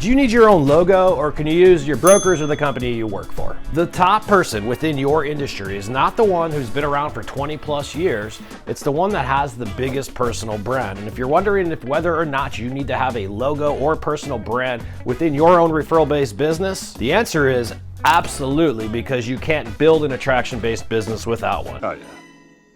Do you need your own logo, or can you use your brokers or the company you work for? The top person within your industry is not the one who's been around for 20 plus years. It's the one that has the biggest personal brand. And if you're wondering if whether or not you need to have a logo or personal brand within your own referral-based business, the answer is absolutely, because you can't build an attraction-based business without one. Oh yeah,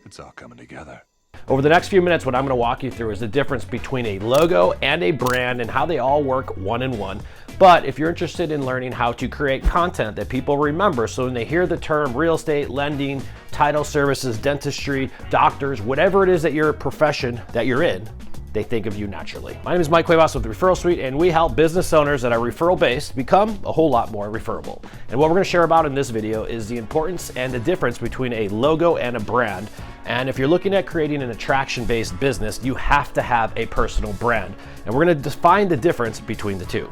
it's all coming together. Over the next few minutes, what I'm going to walk you through is the difference between a logo and a brand and how they all work one in one. But if you're interested in learning how to create content that people remember, so when they hear the term real estate, lending, title services, dentistry, doctors, whatever it is that your profession that you're in, they think of you naturally. My name is Mike Cuevas with Referral Sweet, and we help business owners that are referral-based become a whole lot more referable. And what we're going to share about in this video is the importance and the difference between a logo and a brand. And if you're looking at creating an attraction-based business, you have to have a personal brand. And we're going to define the difference between the two.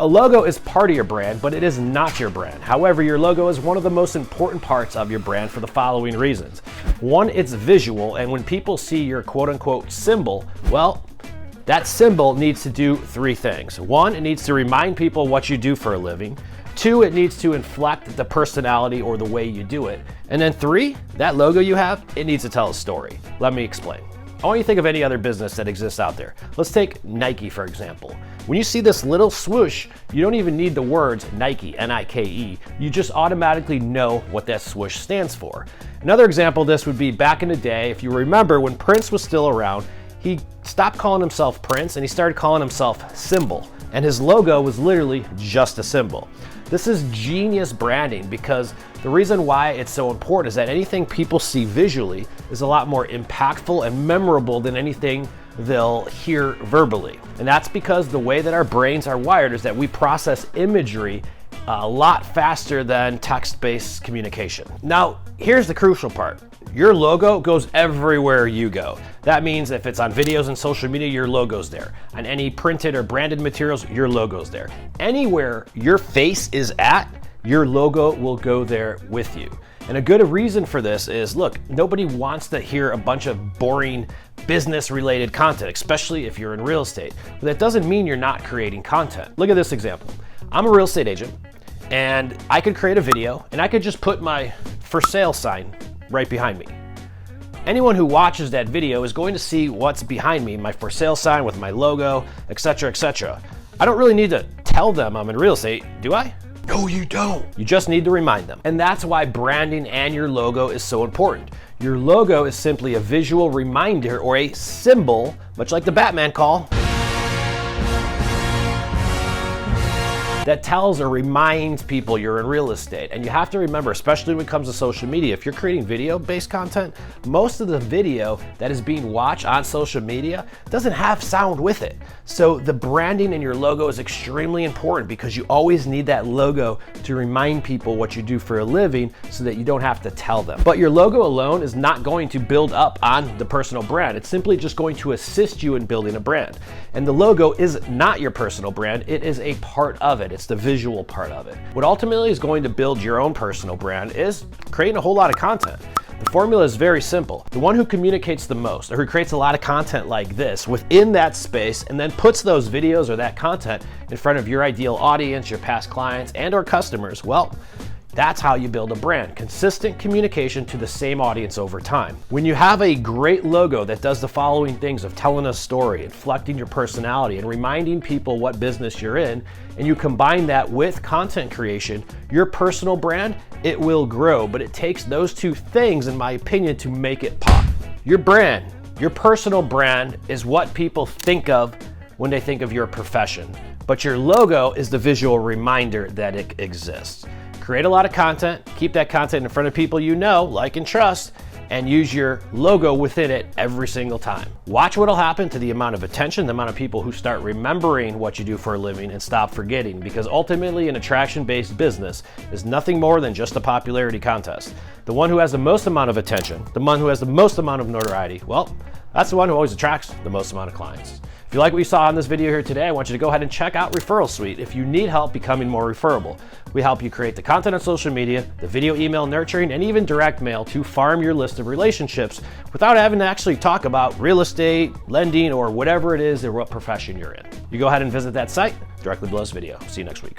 A logo is part of your brand, but it is not your brand. However, your logo is one of the most important parts of your brand for the following reasons. One, it's visual, and when people see your quote-unquote symbol, well, that symbol needs to do three things. One, it needs to remind people what you do for a living. Two, it needs to inflect the personality or the way you do it. And then three, that logo you have, it needs to tell a story. Let me explain. I want you to think of any other business that exists out there. Let's take Nike, for example. When you see this little swoosh, you don't even need the words Nike, N-I-K-E. You just automatically know what that swoosh stands for. Another example of this would be back in the day, if you remember when Prince was still around, he stopped calling himself Prince and he started calling himself Symbol. And his logo was literally just a symbol. This is genius branding, because the reason why it's so important is that anything people see visually is a lot more impactful and memorable than anything they'll hear verbally. And that's because the way that our brains are wired is that we process imagery a lot faster than text-based communication. Now, here's the crucial part. Your logo goes everywhere you go. That means if it's on videos and social media, your logo's there. On any printed or branded materials, your logo's there. Anywhere your face is at, your logo will go there with you. And a good reason for this is, look, nobody wants to hear a bunch of boring business-related content, especially if you're in real estate. But that doesn't mean you're not creating content. Look at this example. I'm a real estate agent, and I could create a video, and I could just put my for sale sign right behind me. Anyone who watches that video is going to see what's behind me, my for sale sign with my logo, etc., etc. I don't really need to tell them I'm in real estate, do I? No, you don't. You just need to remind them. And that's why branding and your logo is so important. Your logo is simply a visual reminder or a symbol, much like the Batman call, that tells or reminds people you're in real estate. And you have to remember, especially when it comes to social media, if you're creating video-based content, most of the video that is being watched on social media doesn't have sound with it. So the branding in your logo is extremely important, because you always need that logo to remind people what you do for a living so that you don't have to tell them. But your logo alone is not going to build up on the personal brand. It's simply just going to assist you in building a brand. And the logo is not your personal brand, it is a part of it. It's the visual part of it. What ultimately is going to build your own personal brand is creating a whole lot of content. The formula is very simple. The one who communicates the most, or who creates a lot of content like this within that space, and then puts those videos or that content in front of your ideal audience, your past clients and or customers, well, that's how you build a brand. Consistent communication to the same audience over time. When you have a great logo that does the following things of telling a story, inflecting your personality, and reminding people what business you're in, and you combine that with content creation, your personal brand, it will grow. But it takes those two things, in my opinion, to make it pop. Your brand, your personal brand, is what people think of when they think of your profession. But your logo is the visual reminder that it exists. Create a lot of content, keep that content in front of people you know, like, and trust, and use your logo within it every single time. Watch what'll happen to the amount of attention, the amount of people who start remembering what you do for a living and stop forgetting, because ultimately an attraction-based business is nothing more than just a popularity contest. The one who has the most amount of attention, the one who has the most amount of notoriety, well, That's the one who always attracts the most amount of clients. If you like what you saw in this video here today, I want you to go ahead and check out Referral Sweet if you need help becoming more referable. We help you create the content on social media, the video email nurturing, and even direct mail to farm your list of relationships without having to actually talk about real estate, lending, or whatever it is or what profession you're in. You go ahead and visit that site directly below this video. See you next week.